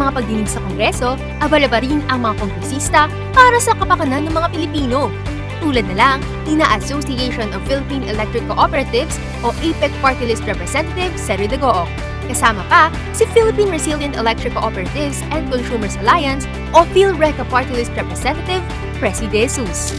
mga pagdinig sa Kongreso, abala pa rin ang mga kongresista para sa kapakanan ng mga Pilipino. Tulad na lang ni na Association of Philippine Electric Cooperatives o APEC Party List Representative Seri Dagoong. Kasama pa si Philippine Resilient Electric Cooperatives and Consumers Alliance o PhilReca Party List Representative Presi De Jesus.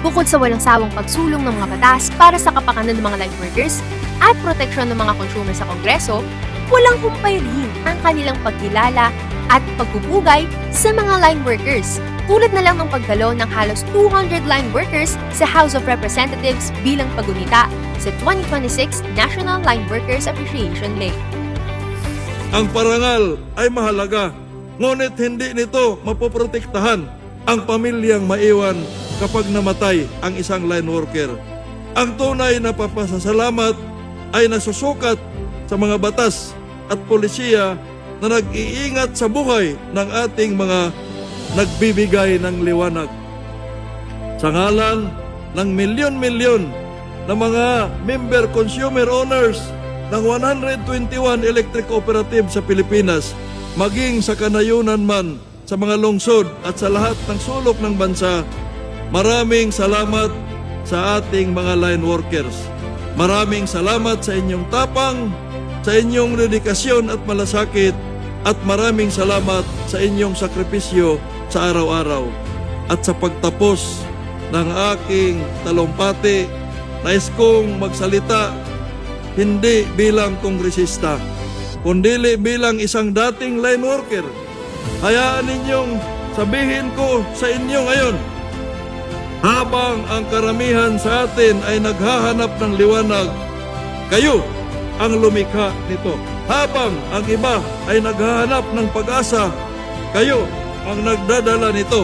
Bukod sa walang sawang pagsulong ng mga batas para sa kapakanan ng mga line workers at proteksyon ng mga consumer sa Kongreso, walang humpay rin ang kanilang pagkilala at pagpupugay sa mga line workers. Tulad na lang ng pagdalo ng halos 200 line workers sa House of Representatives bilang pagunita sa 2026 National Line Workers Appreciation Day. Ang parangal ay mahalaga, ngunit hindi nito mapoprotektahan ang pamilyang maiwan kapag namatay ang isang line worker. Ang tunay na papasasalamat ay nasusukat sa mga batas at polisiya na nag-iingat sa buhay ng ating mga nagbibigay ng liwanag. Sa ngalan ng milyon-milyon na mga member consumer owners ng 121 electric cooperatives sa Pilipinas, maging sa kanayunan man sa mga lungsod at sa lahat ng sulok ng bansa, maraming salamat sa ating mga line workers. Maraming salamat sa inyong tapang, sa inyong dedikasyon at malasakit, at maraming salamat sa inyong sakripisyo sa araw-araw. At sa pagtapos ng aking talumpati, nais kong magsalita hindi bilang kongresista, kundi bilang isang dating line worker. Hayaan ninyong sabihin ko sa inyo ngayon, habang ang karamihan sa atin ay naghahanap ng liwanag, kayo ang lumikha nito. Habang ang iba ay naghahanap ng pag-asa, kayo ang nagdadala nito.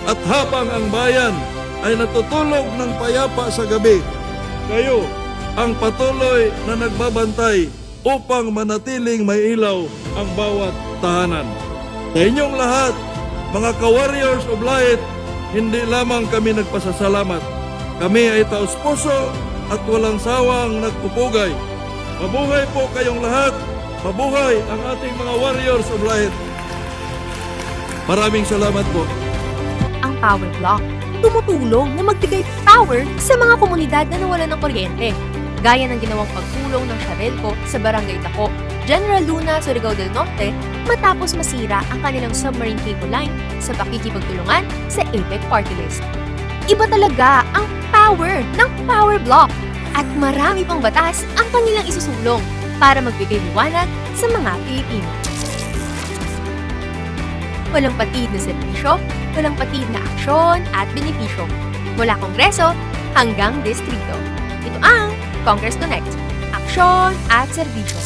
At habang ang bayan ay natutulog ng payapa sa gabi, kayo ang patuloy na nagbabantay upang manatiling may ilaw ang bawat tahanan. Sa inyong lahat, mga ka-warriors of light, hindi lamang kami nagpasasalamat. Kami ay taos-puso at walang sawang nagpupugay. Mabuhay po kayong lahat. Mabuhay ang ating mga warriors of light. Maraming salamat po. Ang Power Block tumutulong na magbigay power sa mga komunidad na nawalan ng kuryente, gaya ng ginawang pagtulong ng Sharelco sa Barangay Taco, General Luna, Surigao del Norte, matapos masira ang kanilang submarine cable line sa pakikipagtulungan sa APEC Party List. Iba talaga ang power ng Power Block at marami pang batas ang kanilang isusulong para magbigay liwanag sa mga Pilipino. Walang patid na serbisyo, walang patid na aksyon at benepisyo. Mula Kongreso hanggang distrito. Ito ang Congress Connect. Aksyon at serbisyo.